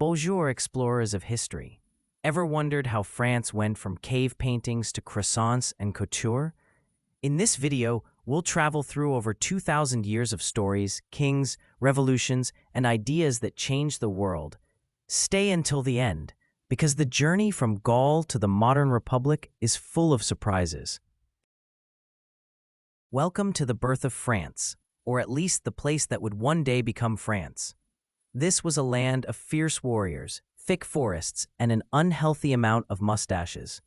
Bonjour, explorers of history. Ever wondered how France went from cave paintings to croissants and couture? In this video, we'll travel through over 2,000 years of stories, kings, revolutions, and ideas that changed the world. Stay until the end, because the journey from Gaul to the modern republic is full of surprises. Welcome to the birth of France, or at least the place that would one day become France. This was a land of fierce warriors, thick forests, and an unhealthy amount of mustaches.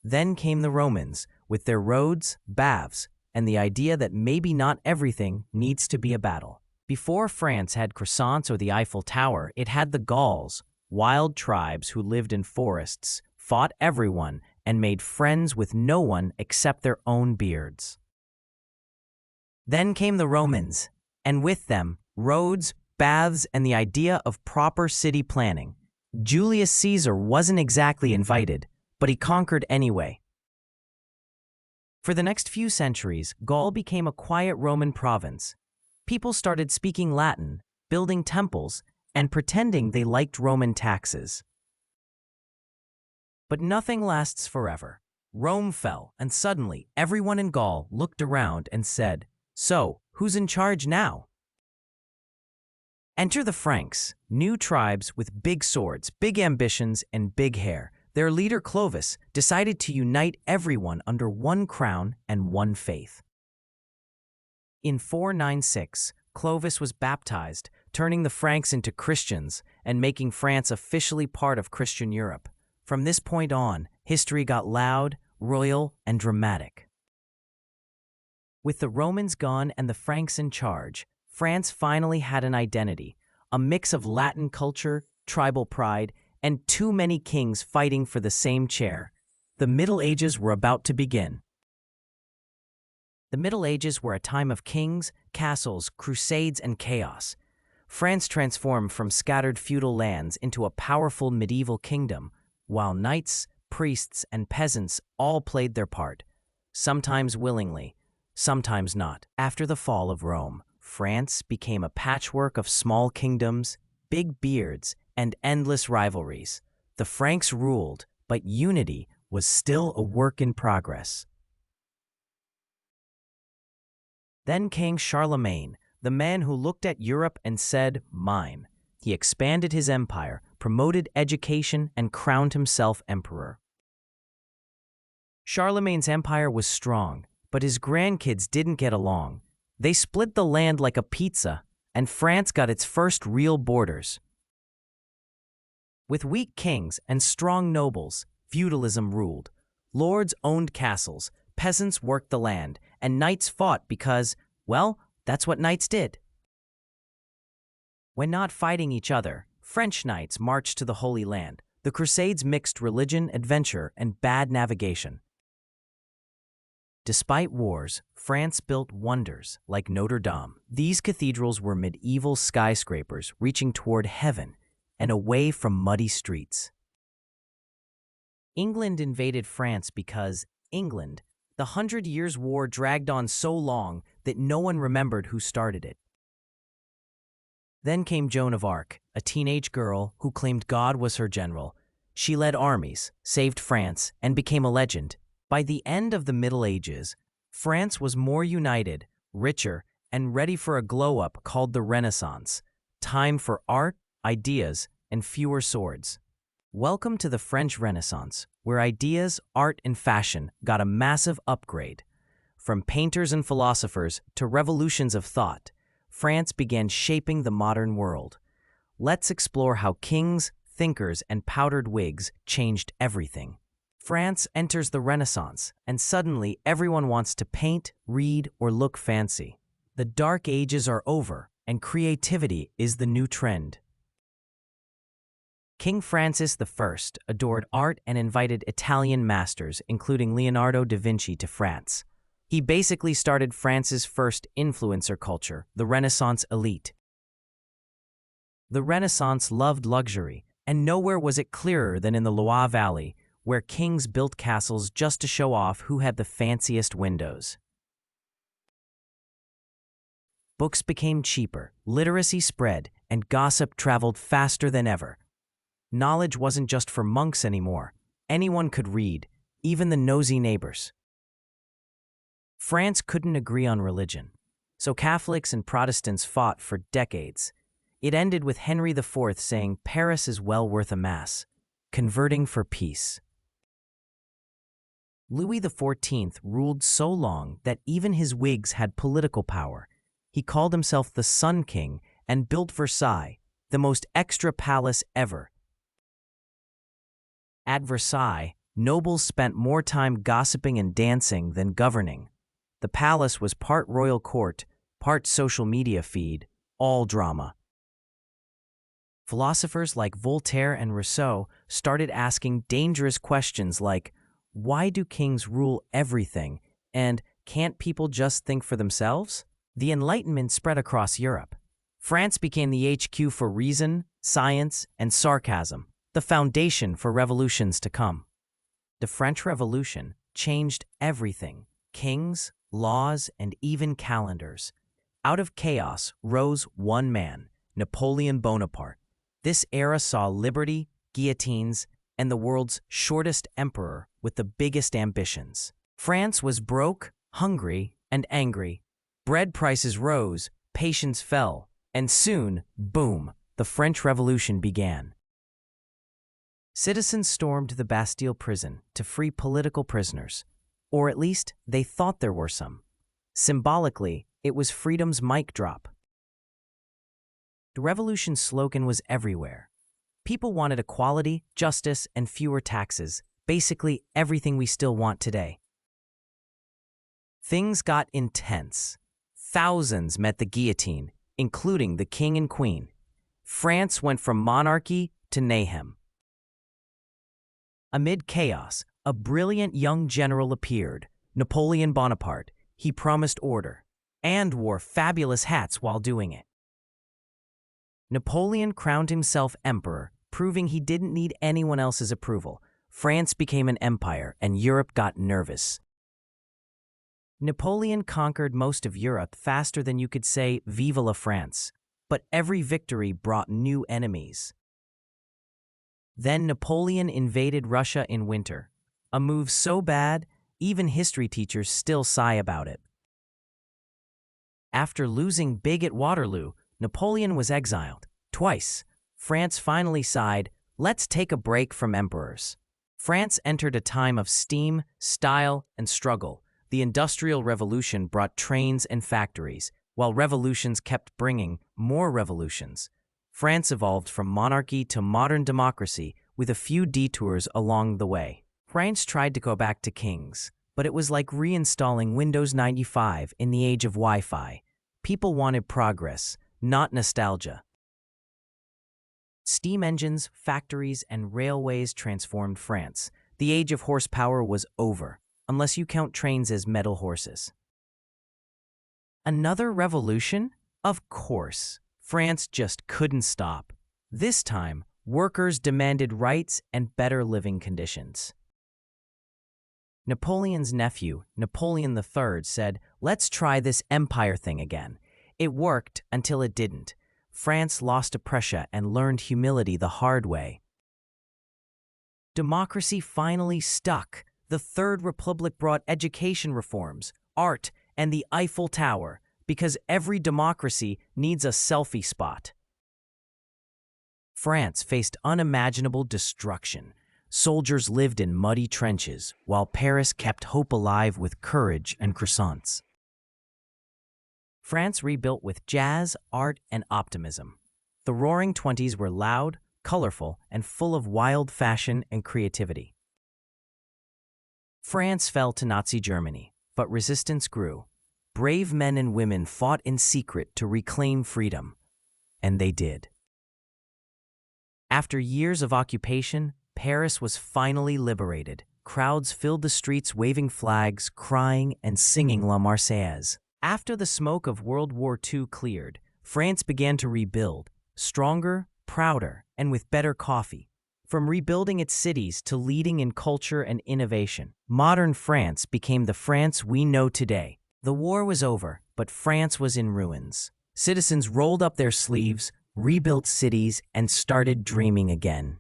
Then came the Romans, with their roads, baths, and the idea that maybe not everything needs to be a battle. Before France had croissants or the Eiffel Tower, it had the Gauls, wild tribes who lived in forests, fought everyone, and made friends with no one except their own beards. Then came the Romans, and with them, roads, baths, and the idea of proper city planning. Julius Caesar wasn't exactly invited, but he conquered anyway. For the next few centuries, Gaul became a quiet Roman province. People started speaking Latin, building temples, and pretending they liked Roman taxes. But nothing lasts forever. Rome fell, and suddenly everyone in Gaul looked around and said, "So, who's in charge now?" Enter the Franks, new tribes with big swords, big ambitions, and big hair. Their leader Clovis decided to unite everyone under one crown and one faith. In 496, Clovis was baptized, turning the Franks into Christians and making France officially part of Christian Europe. From this point on, history got loud, royal, and dramatic. With the Romans gone and the Franks in charge, France finally had an identity, a mix of Latin culture, tribal pride, and too many kings fighting for the same chair. The Middle Ages were about to begin. The Middle Ages were a time of kings, castles, crusades, and chaos. France transformed from scattered feudal lands into a powerful medieval kingdom, while knights, priests, and peasants all played their part, sometimes willingly, sometimes not. After the fall of Rome, France became a patchwork of small kingdoms, big beards, and endless rivalries. The Franks ruled, but unity was still a work in progress. Then came Charlemagne, the man who looked at Europe and said, "Mine." He expanded his empire, promoted education, and crowned himself emperor. Charlemagne's empire was strong, but his grandkids didn't get along. They split the land like a pizza, and France got its first real borders. With weak kings and strong nobles, feudalism ruled. Lords owned castles, peasants worked the land, and knights fought because, well, that's what knights did. When not fighting each other, French knights marched to the Holy Land. The Crusades mixed religion, adventure, and bad navigation. Despite wars, France built wonders like Notre Dame. These cathedrals were medieval skyscrapers reaching toward heaven and away from muddy streets. England invaded France because England, the 100 Years' War dragged on so long that no one remembered who started it. Then came Joan of Arc, a teenage girl who claimed God was her general. She led armies, saved France, and became a legend. By the end of the Middle Ages, France was more united, richer, and ready for a glow-up called the Renaissance. Time for art, ideas, and fewer swords. Welcome to the French Renaissance, where ideas, art, and fashion got a massive upgrade. From painters and philosophers to revolutions of thought, France began shaping the modern world. Let's explore how kings, thinkers, and powdered wigs changed everything. France enters the Renaissance, and suddenly everyone wants to paint, read, or look fancy. The Dark Ages are over, and creativity is the new trend. King Francis I adored art and invited Italian masters, including Leonardo da Vinci, to France. He basically started France's first influencer culture, the Renaissance elite. The Renaissance loved luxury, and nowhere was it clearer than in the Loire Valley, where kings built castles just to show off who had the fanciest windows. Books became cheaper, literacy spread, and gossip traveled faster than ever. Knowledge wasn't just for monks anymore. Anyone could read, even the nosy neighbors. France couldn't agree on religion, so Catholics and Protestants fought for decades. It ended with Henry IV saying Paris is well worth a mass, converting for peace. Louis XIV ruled so long that even his Whigs had political power. He called himself the Sun King and built Versailles, the most extra palace ever. At Versailles, nobles spent more time gossiping and dancing than governing. The palace was part royal court, part social media feed, all drama. Philosophers like Voltaire and Rousseau started asking dangerous questions like, why do kings rule everything, and can't people just think for themselves? The Enlightenment spread across Europe. France became the HQ for reason, science, and sarcasm, the foundation for revolutions to come. The French Revolution changed everything: kings, laws, and even calendars. Out of chaos rose one man, Napoleon Bonaparte. This era saw liberty, guillotines, and the world's shortest emperor with the biggest ambitions. France was broke, hungry, and angry. Bread prices rose, patience fell, and soon, boom, the French Revolution began. Citizens stormed the Bastille prison to free political prisoners, or at least they thought there were some. Symbolically, it was freedom's mic drop. The revolution's slogan was everywhere. People wanted equality, justice, and fewer taxes, basically everything we still want today. Things got intense. Thousands met the guillotine, including the king and queen. France went from monarchy to mayhem. Amid chaos, a brilliant young general appeared, Napoleon Bonaparte. He promised order, and wore fabulous hats while doing it. Napoleon crowned himself emperor, proving he didn't need anyone else's approval. France became an empire, and Europe got nervous. Napoleon conquered most of Europe faster than you could say, Vive la France, but every victory brought new enemies. Then Napoleon invaded Russia in winter, a move so bad, even history teachers still sigh about it. After losing big at Waterloo, Napoleon was exiled twice. France finally sighed, let's take a break from emperors. France entered a time of steam, style, and struggle. The Industrial Revolution brought trains and factories, while revolutions kept bringing more revolutions. France evolved from monarchy to modern democracy with a few detours along the way. France tried to go back to kings, but it was like reinstalling Windows 95 in the age of Wi-Fi. People wanted progress, not nostalgia. Steam engines, factories, and railways transformed France. The age of horsepower was over, unless you count trains as metal horses. Another revolution? Of course. France just couldn't stop. This time, workers demanded rights and better living conditions. Napoleon's nephew, Napoleon III, said, let's try this empire thing again. It worked until it didn't. France lost to Prussia and learned humility the hard way. Democracy finally stuck. The Third Republic brought education reforms, art, and the Eiffel Tower, because every democracy needs a selfie spot. France faced unimaginable destruction. Soldiers lived in muddy trenches, while Paris kept hope alive with courage and croissants. France rebuilt with jazz, art, and optimism. The Roaring Twenties were loud, colorful, and full of wild fashion and creativity. France fell to Nazi Germany, but resistance grew. Brave men and women fought in secret to reclaim freedom, and they did. After years of occupation, Paris was finally liberated. Crowds filled the streets waving flags, crying, and singing La Marseillaise. After the smoke of World War II cleared, France began to rebuild, stronger, prouder, and with better coffee. From rebuilding its cities to leading in culture and innovation, modern France became the France we know today. The war was over, but France was in ruins. Citizens rolled up their sleeves, rebuilt cities, and started dreaming again.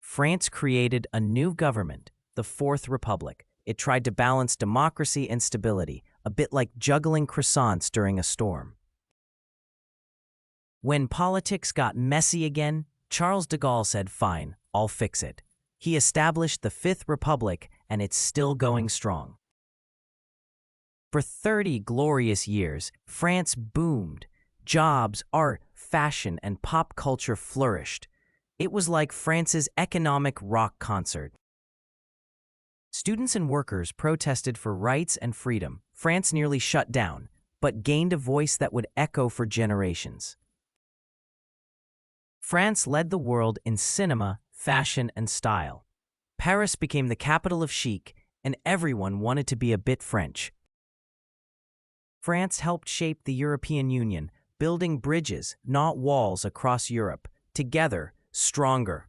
France created a new government, the Fourth Republic. It tried to balance democracy and stability, a bit like juggling croissants during a storm. When politics got messy again, Charles de Gaulle said, "Fine, I'll fix it." He established the Fifth Republic, and it's still going strong. For 30 glorious years, France boomed. Jobs, art, fashion, and pop culture flourished. It was like France's economic rock concert. Students and workers protested for rights and freedom. France nearly shut down, but gained a voice that would echo for generations. France led the world in cinema, fashion, and style. Paris became the capital of chic, and everyone wanted to be a bit French. France helped shape the European Union, building bridges, not walls, across Europe. Together, stronger.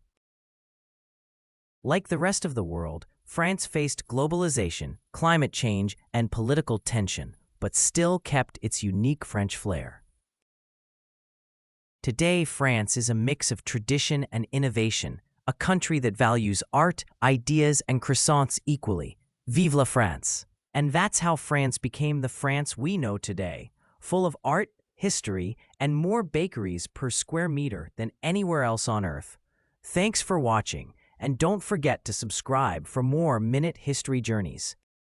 Like the rest of the world, France faced globalization, climate change, and political tension, but still kept its unique French flair. Today, France is a mix of tradition and innovation, a country that values art, ideas, and croissants equally. Vive la France! And that's how France became the France we know today, full of art, history, and more bakeries per square meter than anywhere else on Earth. Thanks for watching, and don't forget to subscribe for more Minute History Journeys.